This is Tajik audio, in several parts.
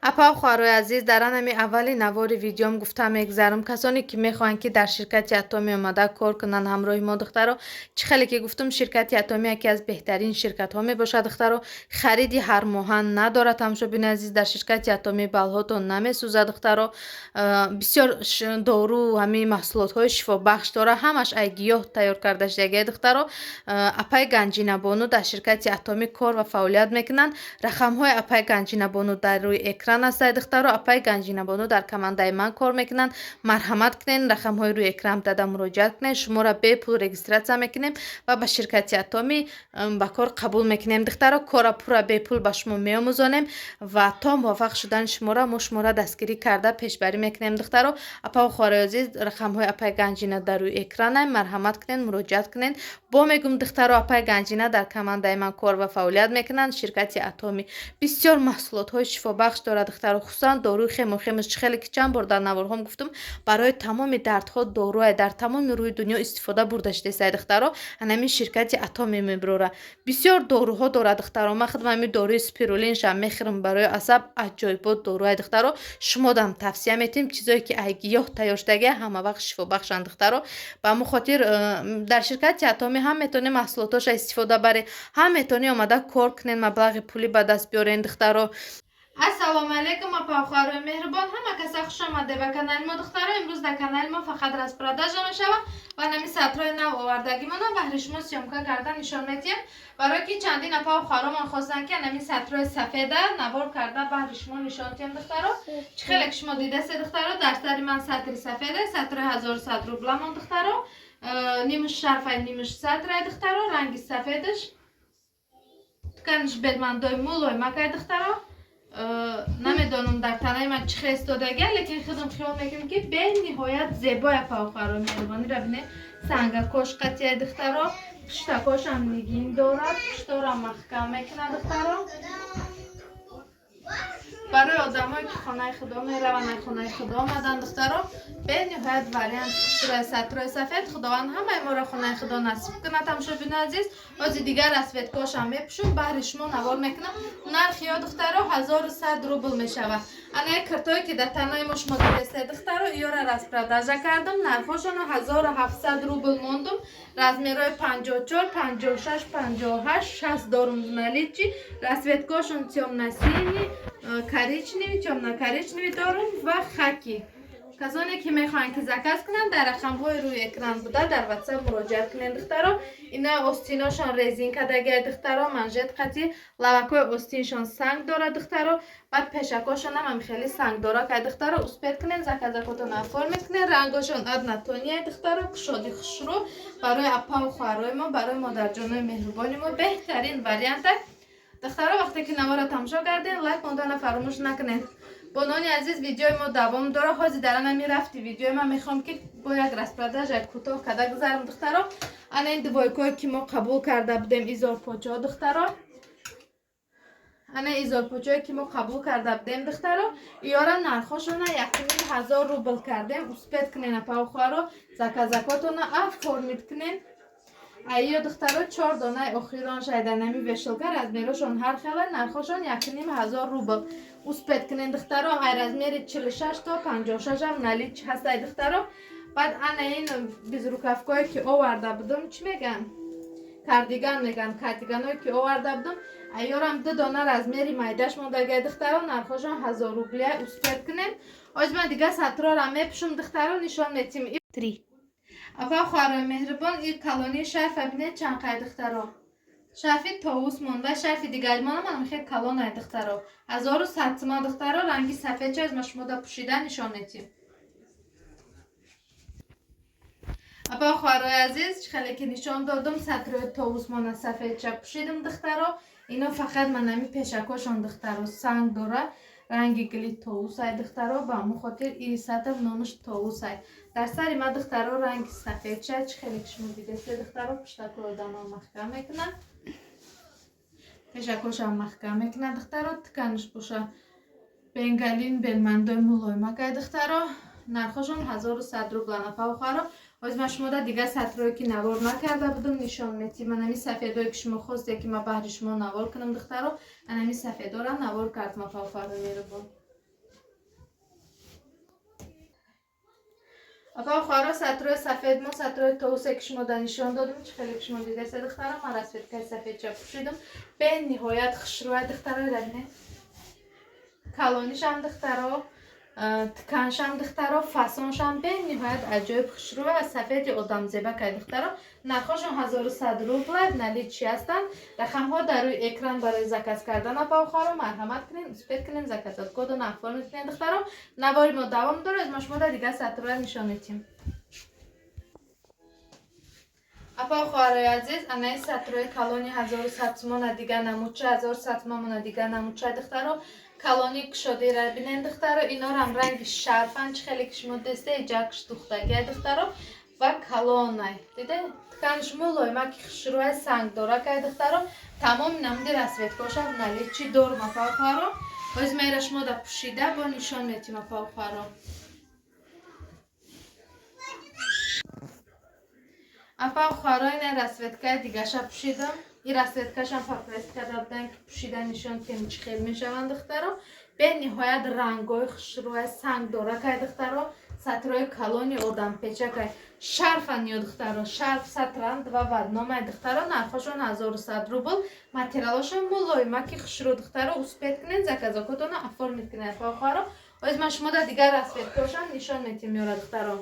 апа хӯарои азиз, дар анами аввали навори видеом гуфта мегзарам касоне ки мехоҳанд ки дар ширкати Атоми омада кор кунанд ҳамроҳи мо духтаро, чӣ хеле ки гуфтум ширкати Атоми яке аз беҳтарин ширкатҳо мебошад духтаро, хариди ҳармоҳан надорад. Тамошобини азиз, дар ширкати Атоми балҳотон намесӯзад духтаро, бисёр дору ҳамин маҳсулотҳои шифобахш дора, ҳамаш ай гиёҳ тайёр карда шудагиа духтаро. Апай Ганҷинабону дар ширкати Атоми кор ва фаъолият мекунанд. Рақамҳои апай Ганҷинабону дар рӯи экран астад духтаро. Апай Ганҷинабону дар командаи ман кор мекунанд. Марҳамат кунед, рақамҳои рӯи экран дада муроҷиат кунед, шуморо бепул регистратсия мекунем ва ба ширкати Атоми ба кор қабул мекунем духтаро. Кора пура бепул ба шумо меомӯзонем ва то муваффақ шудани шуморо мо шуморо дастгирӣ карда пешбарӣ мекунем духтаро. Апа хӯарои азиз, рақамҳои апай Ганҷина дар рӯи экран ай, марҳамат кунед, муроҷиат кунед. Бо мегум духтаро, апай Ганҷина дар командаи ман кор ва фаъолият мекунанд. Ширкати Атоми бисёр маҳсулотҳои шифобахш дорад духтаро, хусусан доруи хемохемус. Чӣ хеле ки чанд бор дар наворҳом гуфтум, барои тамоми дардҳо доруай дар тамоми рӯи дунё истифода бурда шудесай духтаро. Анами ширкати Атоми меброра бисёр доруҳо дорад духтаро. Ман худам ами доруи спирулинша мехӯрам барои асаб, аҷоибот доруай духтаро. Шумодам тавсия метем чизое ки ай гиёҳ тайёр шудагиа ҳама вақт шифобахшанд духтаро. Ба ҳамон хотир дар ширкати Атоми ҳам метавонӣ маҳсулотоша истифода баре, ҳам метавонӣ омада кор кунед, маблағи пулӣ ба даст биёрен духтаро. Ассалому алайкум апа хӯарои меҳрубон, ҳама каса хуш омадед ба канали мо духтаро. Имрӯз дар канали мо фақат распродажа мешавад ва нами сатрои нав овардагимона баҳри шумо сёмка карда нишон метиҳем, барое ки чандин апа хӯаромон хостанд ки нами сатрои сафеда навор карда баҳри шумо нишон тиҳем духтаро. Чӣ хеле ки шумо дидасед духтаро, дар сари ман сатри сафеда, сатрои 1100 рубламон духтаро, нимуш шарфай, нимуш сатрай духтаро, ранги сафедаш, тканиш белмандои мулой макай духтаро. Намедонам дар танаи ман чӣ хел истодагиа, лекин худам хиёл мекунам ки бениҳоят зебои апа хӯарои меҳрубонира бинед. сангакош қатияй духтаро, пуштакошам нигин дорад, пушторам маҳкам мекунад духтаро. барои одамое ки хонаи худо мераванд, хонаи худо омаданд духтаро, бениҳоят вариант хушрӯи сатрои сафед. Худованд ҳамаи моро хонаи худо насиб кунад. Тамошобини азиз, ҳози дигар расветкошам мепӯшам, баҳри шумо навор мекунам. Нархи ё духтаро 1100 рубл мешавад. Анаи киртое ки дар танаи мо шумо дидасед духтаро, ёра распродажа кардам. Нархошоно 1700 рубл мондум. размерои 54, 56, 58, 60 дорум в наличии. Расветкошон тёмно-синий, коричневый, темно-коричневый дорум ва хаки. Касоне ки мехоҳанд ки заказ кунанд, дар рақамҳои рӯи экран буда дар WhatsApp муроҷиат кунед духтаро. Ина остиношон резинкадагиа духтаро, манжет қатӣ, лавакои остиншон санг дорад духтаро. баъд пешакошон ҳам хеле санг дора кай духтаро. успед кунед, заказакотон оформит кунед. рангошон однотонияй духтаро, кушоди хушрӯ барои апа ва хӯарои мо, барои модарҷонои меҳрубони мо беҳтарин вариант аст духтаро. вақте ки навора тамошо кардем, лайк монданро фаромӯш накунед. бонони азиз, видеои мо давом дора. ҳозир дар анами рафти видеои ман мехоҳам ки бо як распродажа кӯтоҳ када гузарам духтаро. ана ин дувойкое ки мо қабул карда будем изорпочо духтаро. ана изорпочое ки мо қабул карда будем духтаро, иёра нархошона 1500 рубл кардем. успед кунен апа хӯаро, заказакотона оформит кунен. айё духтаро, 4 донаи охирон шайданами вешилка, размерошон ҳар хела, нархошон 1500 рубл. успед кунен духтаро. ай размери 46 то 56 ам налич ҳастай духтаро. баъд ана ин безрукавкое ки оварда будум, чӣ меган, кардиган меган, кардиганое ки оварда будум, айёрам 2 дона размери майдаш мондагиа духтаро. нархошон 1000 рублия. успед кунен. ҳозир ман дигар сатрора мепӯшам духтаро, нишон метим. 3 апа хӯарои меҳрубон, ин калони шарфа бинед чанд қай духтаро. шарфи товус мон ва шарфи дигари мон манам хел калон ай духтаро. 1100 сомон духтаро, ранги сафедча аз ма шумо да пӯшида нишон метим. апа хӯарои азиз, чӣ хеле ки нишон додум, сатрои товус мон аз сафедча пӯшидим духтаро. ино фақат манами пешакошон духтаро санг дора, ранги гили товус ай духтаро. ба ҳамон хотир ин сатр номиш товус ай. дар сари ма духтаро ранги сафедча, чӣ хеле ки шумо дидасед духтаро, пуштакои одамо маҳкам мекунад, пешакошам маҳкам мекунад духтаро. тканиш боша бенгалин белмандои мулоимакай духтаро. нархошон 1100 рубл апа хӯаро. ҳозир ман шумо да дигар сатрое ки навор накарда будум нишон метим. анами сафедое ки шумо хостед ки ман баҳри шумо навор кунам духтаро, анами сафедора навор кардам апа хӯарои меҳрубон. افا خواهر سطر سفید ما سطر توسه که شما نشان دادیم چه خیلی شما دیده سه دخترم من رسمت که سفید چاپ پوشیدم به نهایت خشروه دختره ربینه کلانیش هم دختره تکنش هم دختره فسانش هم به نهایت عجایب خشروه و سفید آدم زیبا که دختره نرخاشون 1100 روبل نلی چی هستن رقم ها در روی اکران برای زکات کردن افا خواهر مرحمت کنین سپید کنین زکات کد و نفر میتونین دختره نواری ما دوام داره از شما دیگه سطر نشان میتیم افا خواهر عزیز انای سطر کلونی 1100 تومان دیگه نموچه 1100 تومان دیگه نموچه دختره کلونی کشاده را بینین دختره اینا هم رنگ شرفن چه خیلی کشما دسته جاکش دختگه دختره و کلونای دیده تکنش مولوی ما که خشروه سنگ داره که دختره تمام نمودی رسویت کاشم نلی چی دور افا خواهر از میرش ما دا پوشیده با نشان میتیم افا خواهر افا خواهر این رسویتکه دیگه شب پوشیدم این رسویتکه شم پاپرست کرده بودن که پوشیده نشان که چی خیلی میشوند دختره به نهایت رنگای خشروه سنگ داره که دختره سطرهای کلونی آدم پیچه که شرفن یا دختره شرف سطرند و ودنامه دختره نرخاشون 1100 روبل متریالاشون مولایمه که خشرو دختره اسپید کنین زکازاکتون افار میکنه افا خواهر از ما شما در دیگر رسویتکه شم نشان میتیم یاره دختره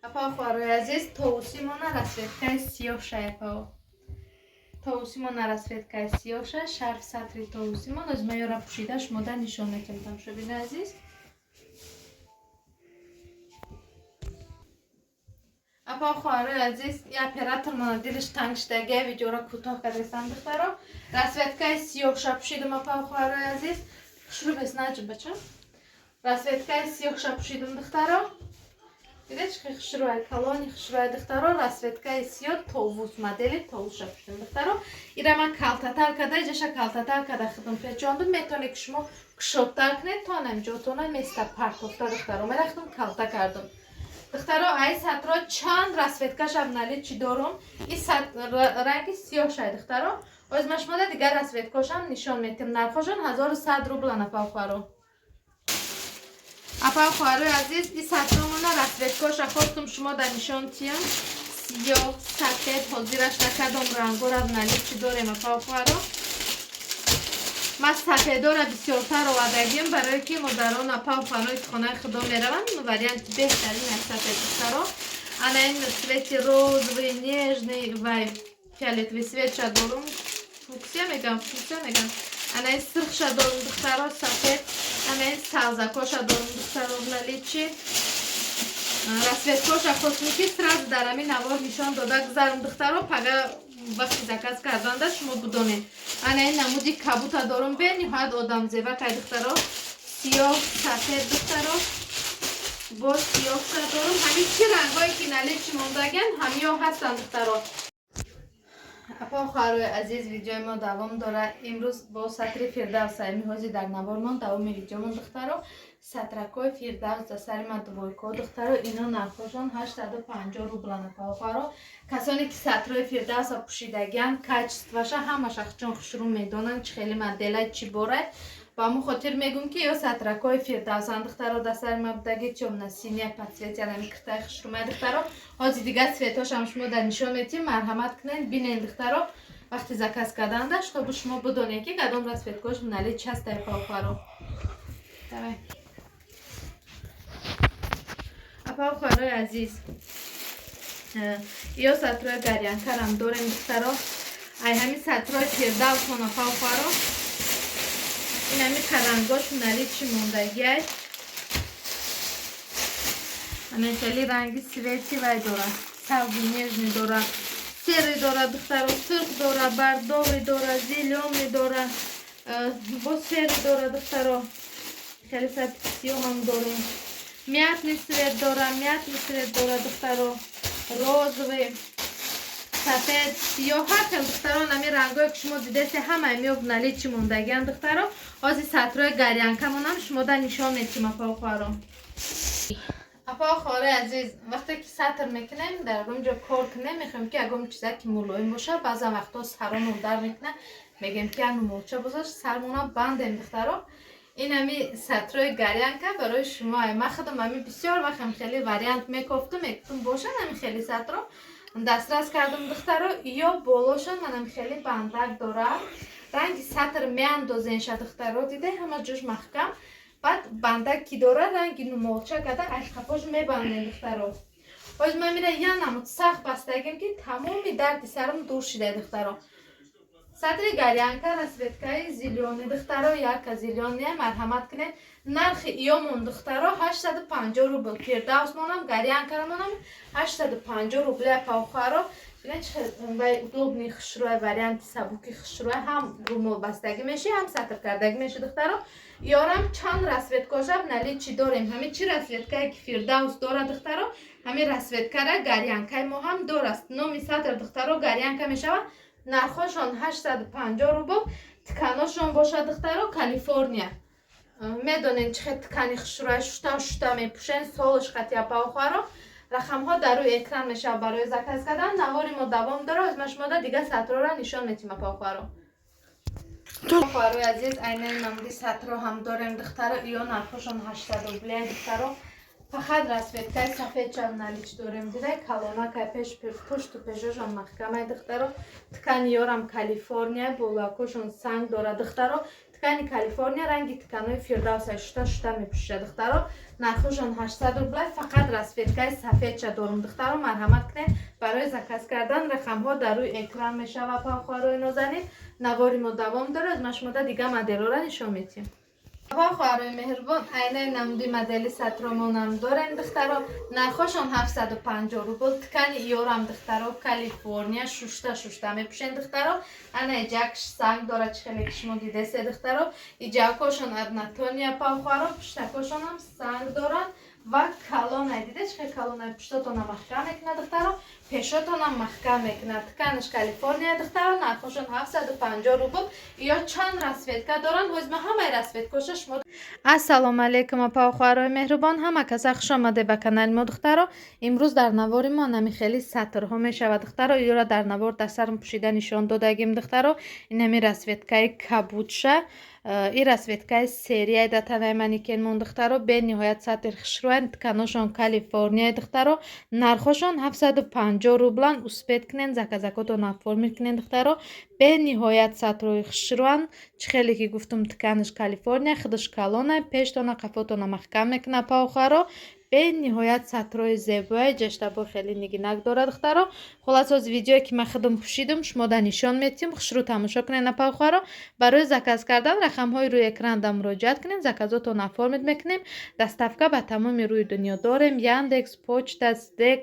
افا خواهر عزیز توسی مونه رسویتکه سیاه شه توسی مونه رسویتکه سیاه شه شرف سطری توسی مونه از ما یاره پوشیده شما در نشان میتیم تمشا بینه عزیز افا خواهر عزیز یا اپراتور مونه دیلش تنگ شدگه ویدیو را کوتاه کردستم دختره رسویتکه سیاه شه پوشیدم افا خواهر عزیز شروع بس نجم بچه رسویتکه سیاه شه پوشیدم دختره دیده چه خشروه کلانی خشروه دختره رسویتکه سیاه تووز مدلی تووز شه پوشیدم دختره ایره من کلتتر کده جشه کلتتر کده خودم پیچاندم میتونه که شما کشوتر کنید تا نمیجا تونه میسته پرتوفته دختره من رختم کلته کردم دختره ای سطرها چند رسویتکه شب نلی چی دارم این رنگ سیاه شه دختره از مشماده دیگر رسویتکه شم نشان میتیم نرخاشون 1100 روبل افا خواهر افا خواهر عزیز این سطرمونه رسویتکه شه خواستم شما در نشان تیم سیاه سفید حاضرش نکردم رنگو را نلی چی داریم افا خواهر من سفیدا را بسیارتر آوردگیم برای که مادران اپا و خانه خانه خدا میروند این وریانت بهترین از سفید دخترها انا این سویت روز و نیژنی و فیالتوی سویت شد دارم فوکسیا میگم انا این سرخ شد دارم دخترها سفید انا این سازکا شد دارم دخترها ولی چی رسویتکا شد خواستم که سراز در همین نوار نشان داده گذارم دخترها پگه وقتی زکات کردن شما بدونید انا این نمودی کبوت دارم به نهایت آدم زیبا که دخترها سیاه سفید دخترها با سیاه دارم همین چی رنگایی که نلی چی موندگن همین هستن دخترها افا خواهر عزیز ویدیو ما دوام داره امروز با سطر فردوس می‌هازی در نوار ما دوام ویدیو ما دخترها سطرکای فردوس در سر ما دوایکا دخترها اینا نرخشون 850 روبل افا خواهر کسانی که سطرای فردوس پوشیدگان کچ باشه همش چون خشرو میدونن چه خیلی مدل چی باره با مو خاطر میگم که یا سطرکای فردوس دخترها در سر ما بودگی چون نسینه پتسویت یا نمیکرده خشرو دخترها هازی دیگه سویتاش هم شما در نشان میتیم مرحمت کنین بینین دخترها وقتی زکات کردندش خب شما بدونید که قدم رسویتکاش منالی چست افا خواهر افا خواهر عزیز یا سطرهای گریانکر هم داریم دخترها ای همین سطرهای فردوس کن افا خواهر این همین کرنگاش منالی چی موندگی همین خیلی رنگی سویتی وی داره سوی نیژنی داره سری داره دخترها سرخ داره برداغی داره زیلیومی داره با سری داره دخترها خیلی سطح سیاه هم داریم میتنی سویت داره دخترها روزوی سفید سیاه هر کل دخترها نمی رنگایی که شما دیده سه همه میوب نلی چی موندگیان دخترها آزی سطرهای گریانکمون هم شما در نشان میتیم افا خواهرم افا خواهر عزیز وقتی که سطر میکنیم در اونجا کار کنیم میخویم که اگه چیزا که ملایم باشه بعضا وقتا سرمون در میکنه میگیم که انو موچه بذار سرمونا بندیم دخترها این همی سطرهای گریانکا برای شما. من خودم همی بسیار وقت خیلی واریانت میکفتم باشن همی خیلی سطرها دسترس کردم دخترها یا بالاشان منم خیلی بندک دارم رنگ سطر میاندازینش دخترها دیده همه جوش محکم بعد بندک کی داره رنگ نموچه کده اشقفاش میبندین دخترها. باز من میره یا نمود سخت بستگیم که تمامی درد سرم دور شده دخترها. سطر گریانکا رسویتکای زیلیونی دخترها یک زیلیونی مرحمت کنید نرخ ایامون دخترها 850 روبل پیرداوس مونم گریانکا مونم 850 روبل پاوخارا ببین چه удобный خشروی وریانت سبوکی خشروی هم رومول بستگی میشه هم سطر کردگی میشه دخترها. یارم چند رسویتکاشم نلی چی داریم همین چی رسویتکای که فیرداوس داره دخترها همین رسویتکاره گریانکای ما هم دارست نومی سطر دخترها گریانکا میشود نرخشان 850 روبل تکانشان باشه دخترها کالیفرنیا میدونین چه تکانی خشروی شتا میپوشن سالش خطی پاوخارا رقم ها در روی اکران میشه برای زکاز کردن نواری ما دوام داره از مشماده دیگه سطر را نشان میتیم پاوخارا. پاوخارا عزیز عینه نمودی سطر هم داریم دخترها یا نرخشان 800 روبل دخترها فقط رسویتکای سفید چند نلیچ داریم دیده کلونا که پشت و پیششان محکمه دخترها تکانی یارم کالیفرنیا بولاکوشون سنگ داره دخترها تکانی کالیفرنیا رنگی تکانوی فیرداوس شتا میپوشه دخترها نرخشان 800 روبل فقط رسویتکای سفید چه دارم دخترها مرحمت کنید برای زکاز کردن رقم ها در روی اکران میشه و پاوخاروی نازنین نواری ما دوام داره از مشموده دیگه مدل را نشون میتیم. خواهرای مهربان عینه نمودی مدلی سطرمون هم دارن دخترها نرخشان 750 روبل تکانی ایورم دخترها کالیفرنیا شوشتا میپوشن دخترها انا جاکش سنگ داره چه خیلی کشما دیده سه دخترها ای جاکاشون ارناتونیا پاوخارا پشتکاشون هم سنگ دارن و کلون دیده چه کلون پشتاتون هم محکم میکنه دخترها پیشاتون هم محکم میکنه تکانش کالیفرنیا دخترها نرخشان 750 روبل یا چند رسویتکا دارن و ما همه رسویتکاشش مود. السلام علیکم اپا خواهرای مهربان همه کسا خوش آمده به کانال ما دخترها. امروز در نوار ما نمی خیلی سطرها میشود دخترها یا را در نوار در سرم پوشیده نشان دادگیم دخترها این همی رسویتکای کبوتشه این رسویتکای سریای در تنه منی که من دخترها به نهایت سطر خشروین تکناشان کالیفرنیا دخترها نرخشان 750 روبلان اسپید کنین زکازکاتو نفور میکنین دخترها به نهایت سطر خشروین چه خیلی که گفتم تکنش کالیفرنیا خودش کلونه پیشتونه قفاتونه محکم میکنه پاوخارا به نهایت سطرهای زیبای جشتبا خیلی نگینک داره دخترها. خلاص از ویدیویی که من خودم پوشیدم شما در نشان میتیم خوش رو تماشا کنین پاوخارا برای زکاز کردن رقم های روی اکران در مراجعت کنین زکازاتو نفرمید میکنیم دستافکا به تمام روی دنیا داریم یاندکس پوچت استک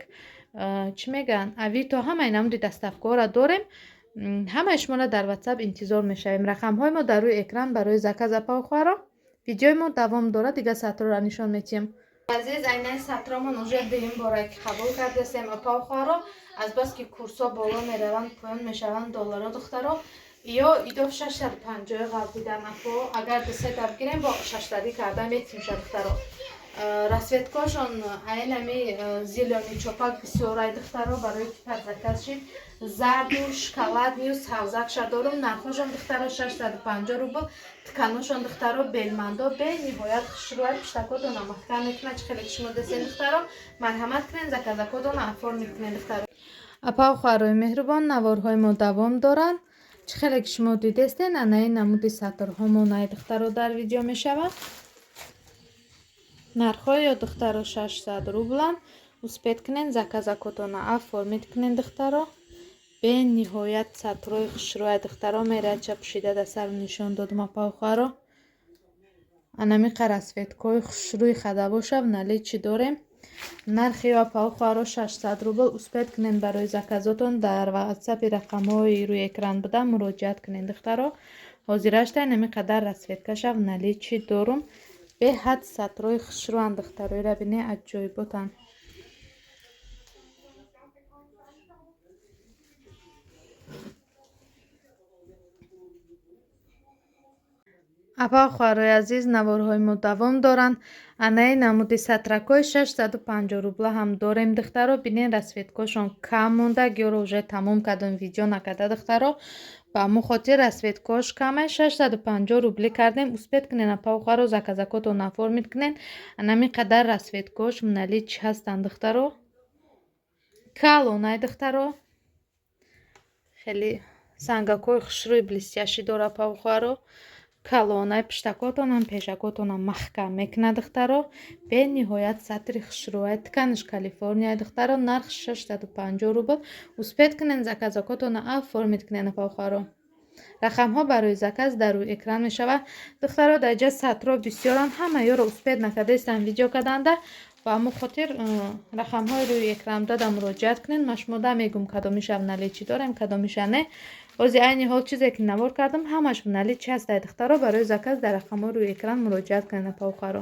چی میگن اویتو همه اینا دستافکا را داریم همه شما در واتساپ انتظار میشویم رقم های ما در روی اکران برای زکاز پاوخارا ویدیوی ما دوام داره دیگه سطر را نشان میتیم. عزیز عینه سطرمون уже دیم باره که قبول کردیم پاوخارا از بس که کورسا بالا میروند پایین میشوند دلار دخترها یا ایدو 650 قبول اپا اگر دسته بگیریم با 600 کرده میتیم دخترها رسویتکاشون عینمی زیلونی چوپک بسیارای دخترها برای که پرزکت شید زرد و شکلات میو سبزک شدارم نرخشون دخترها 650 روبل تکانشون دخترها بیلمندا به نهایت خشروی پشتکات و نمکتر میکنه چه خیلی کشما دستین دخترها مرحمت کنین زکازکات و نفر میکنین دخترها. اپا و خواهرای مهربان نوارهای ما دوام دارن چه خیلی کشما دیدستین انای نمودی سطرها ما دخترها در ویدیو میشود نرخای یا دخترها 600 روبلان اسپید کنین زکازکاتونا افرمید کنین دخترها به نهایت سطرهای خشروی دخترها میره چه پوشیده در سر نشان دادم پاوخارا انمی قرسویتکای خشروی خدا باشه نلی چی داریم نرخ یا پاوخارا 600 روبل اسپید کنین برای زکازاتون در واتساپ رقم های روی اکران بده مراجعت کنین دخترها حاضرش تا نمی قدر رسویتکاش نلی چی دارم به حد سطرهای خشروی دخترهای را بینه عجایباتن. اپا خواهرای عزیز نوارهای ما دوام دارن انای نمودی سطرکای 650 روبل هم داریم دخترها بینین رسویتکاشون کم مونده گیرو уже تموم کردم ویدیو نکرده دخترها ба ҳамон хотир расветкош камай 650 рубли кардем. Успед кунен апаухаро заказакото наформид кунен. Анами қадар расветкош мунали чи ҳастан духтаро. Калонай духтаро. Хеле сангакои хушрӯи блестящи дора апаухаро. Калонай пиштакотонам пешакотонам маҳкам мекунад духтаро. Бениҳоят сатри хушрӯай тканиш Калифорния духтаро. Нарх 650 рубл. Успед кунен заказакотона оформид кунен апаухаро. рақамҳо барои заказ дар рӯи экран мешавад. духтаро дар ҷа сатро бисёранд. ҳамаёро успед накардастан видео карданда. ба ҳамон хотир рақамҳои рӯи экран дада муроҷиат кунен. ма шумода мегӯм кадомиша нали чӣ дорем кадомиша не. ҳозир айни ҳол чизе ки навор кардам ҳамаш нали чи ҳастай духтаро. барои заказ дар рақамҳои рӯи экран муроҷиат кунен апаухаро.